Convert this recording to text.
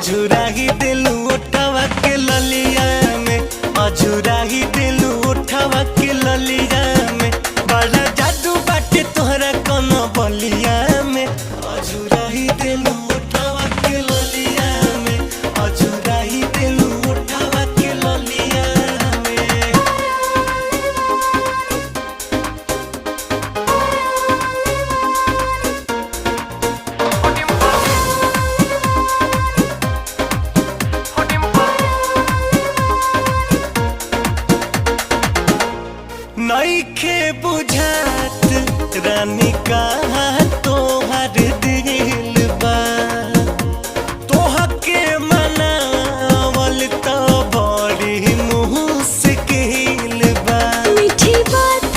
अझुरा ही दिलू उठावा के ललिया में, अझुरा ही दिलू उठावा के ललिया में, बड़ा जादू बाटे तोहरा कोनो बलिया में। अझुरा ही दिलू उठावा के ललिया में, अझुरा ही दिलू उठावा के ललिया में। नइखे बुझात रानी कहाँ तोहर दिल